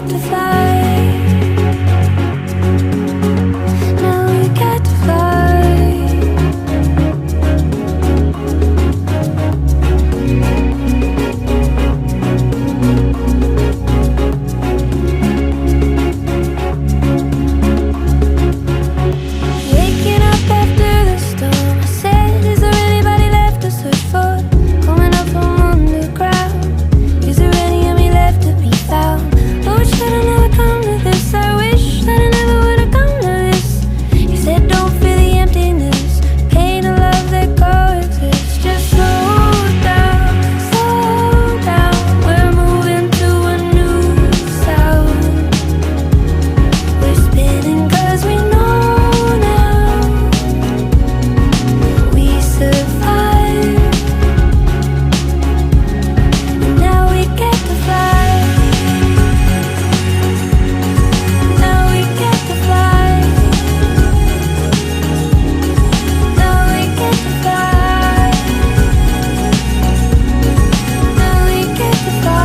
to fly. Now we get to fly. Waking up after the storm, I said, is there anybody left to search for? Coming up from underground, is there any of me left to be found? I wish that I never come to this, I wish that I never would have come to this. You said don't feel the emptiness, pain and love that coexist. Just slow down, we're moving to a new sound. We're spinning 'cause we know now we survive. And now we get to fly. Now we get to fly. Now we get to fly. Now we get to fly.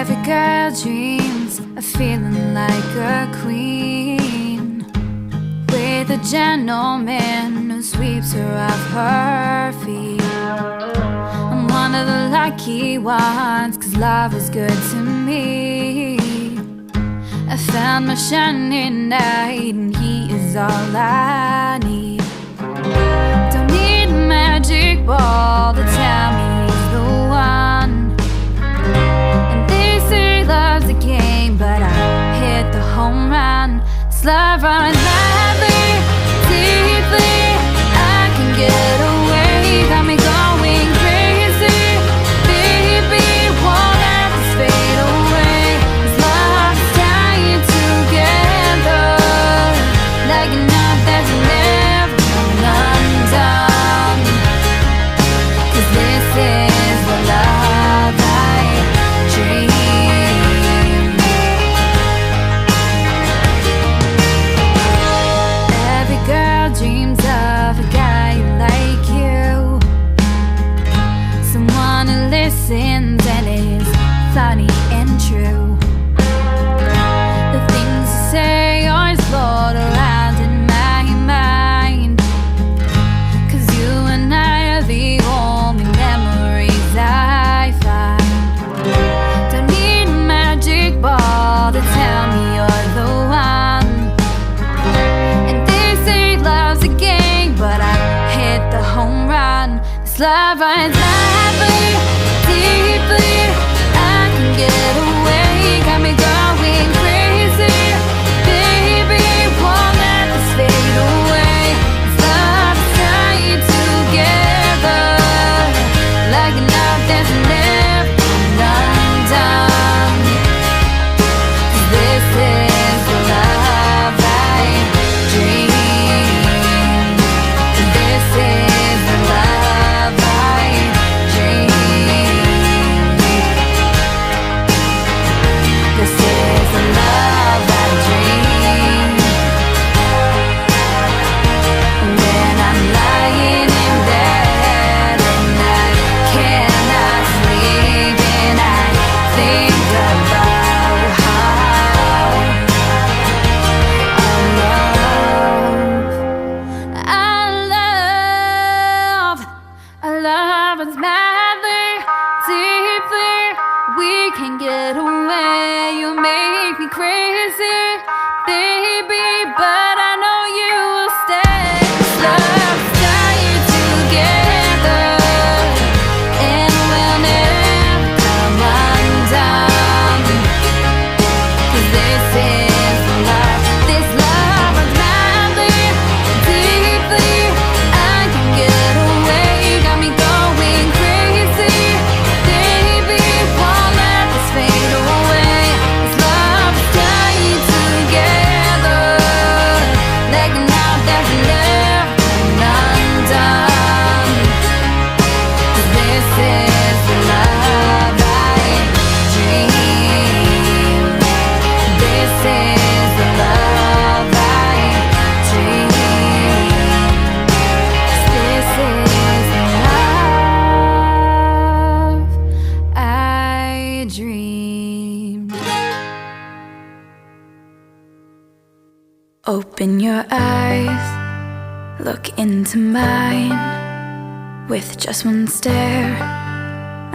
Every girl dreams of feeling like a queen, with a gentleman who sweeps her off her feet. I'm one of the lucky ones, 'cause love is good to me. I found my shining knight, and he is all I need. Don't need a magic ball to tell me he's the one. And they say love's a game, but I hit the home run. This love runs madly, deeply. I can get away, got me going crazy. Baby, won't let this fade away. This love's tying together like a knot that's never undone. 'Cause this is the love I dream. Every girl dreams of a guy like you, someone who listens and is funny and true. The things you say always float around in my mind, 'cause you and I are the only memories I find. Don't need a magic ball to tell me you're the one. And they say love's a game, but I hit the home run. This love runs madly, deeply. I can get away, got me going crazy. Baby, won't let this fade away. This love's tying together like a knot that's never undone. 'Cause this is the love I dream. This is the love I we can get away. You make me crazy, baby, but I know you will stay. Let's die together, and we'll never come undone. 'Cause this is love, this love runs madly, deeply. I can get away, got me going crazy, baby. Won't let this fade away. This love is dying together, like now there's never undone. 'Cause this is the love I dream. This is the love I dream. 'Cause this is the love I dream. Open your eyes, look into mine. With just one stare,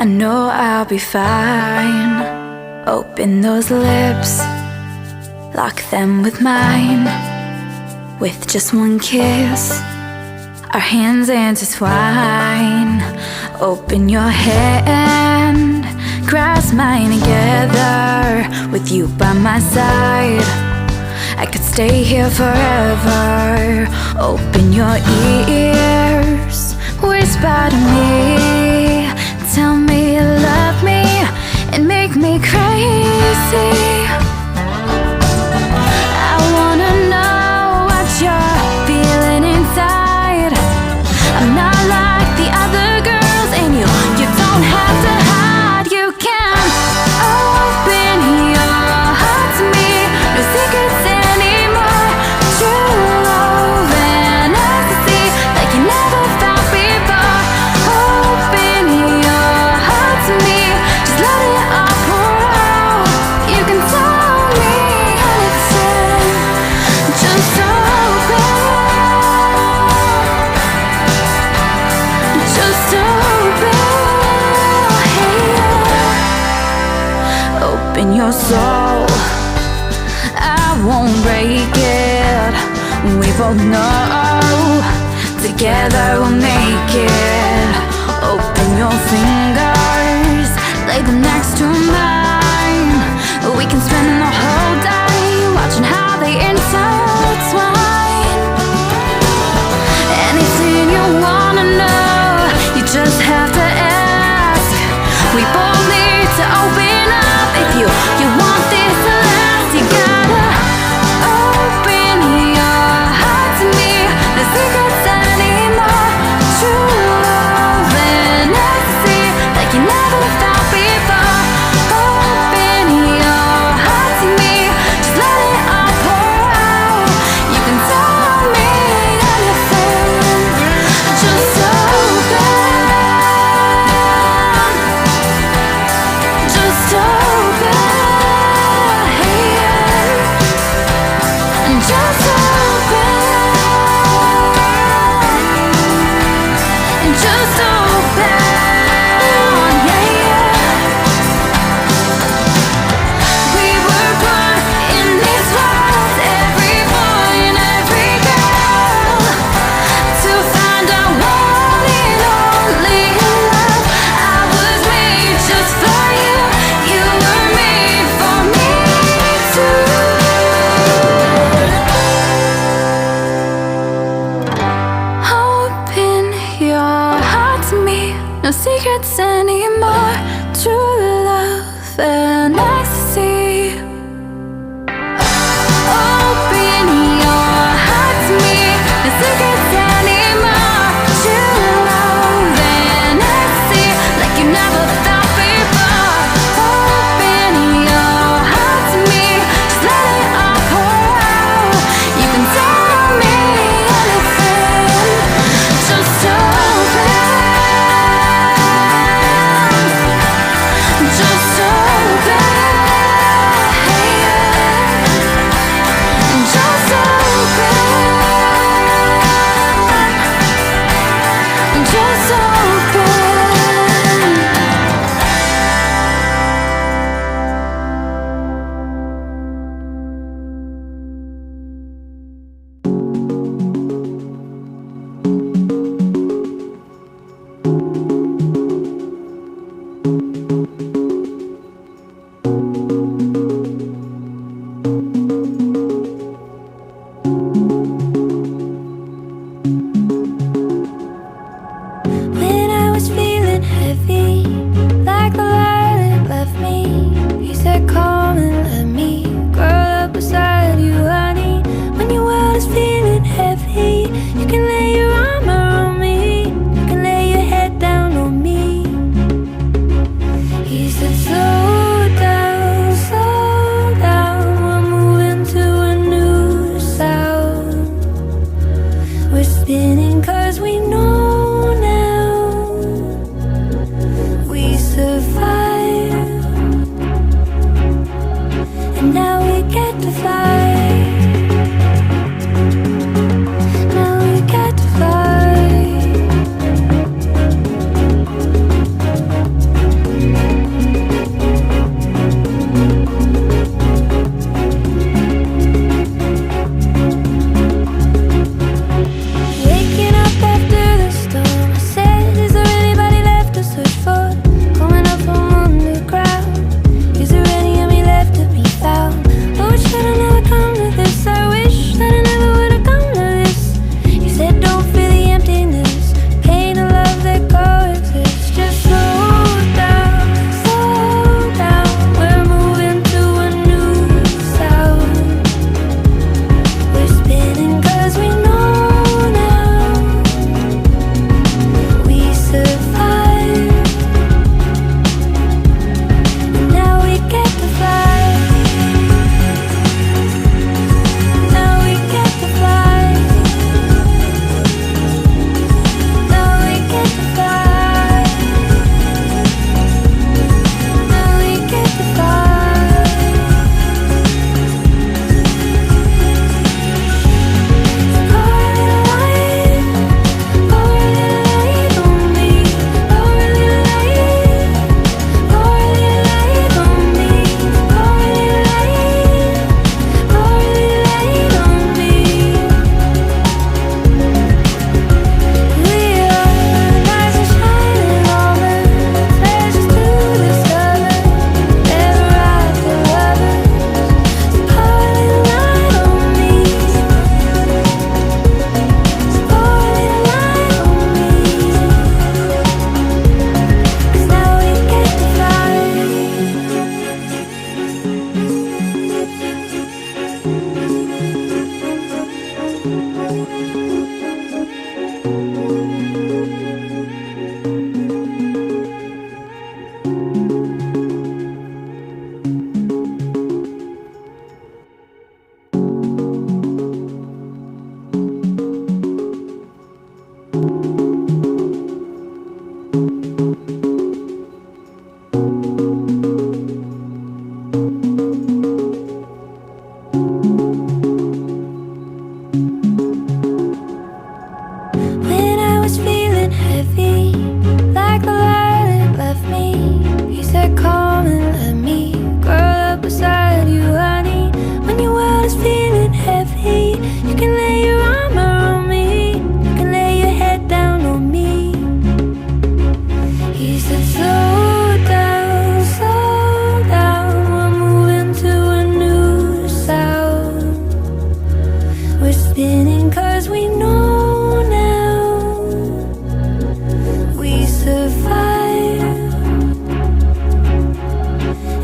I know I'll be fine. Open those lips, lock them with mine. With just one kiss, our hands intertwine. Open your hand, grasp mine together. With you by my side, I could stay here forever. Open your ears, whisper to me. Tell me you love me and make me crazy. I wanna know what you're feeling inside. I'm not like the other girls, and you don't have to hide. You can open your heart to me. No secrets anymore. True love and ecstasy, like you never felt before. Open your heart to me. Just let it all pour out. You can tell me anything. Just open. Just open. Hey. Open your soul, I won't break it. We both know together we'll make it. Open your fingers, lay them next to mine. We can spend the whole day watching how they intertwine. Anything you wanna know, you just have to ask. We both need to open up. If you want this to last, you gotta open your heart to me. No secrets anymore. True love and ecstasy, like you never felt before.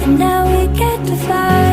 and now we get to fly.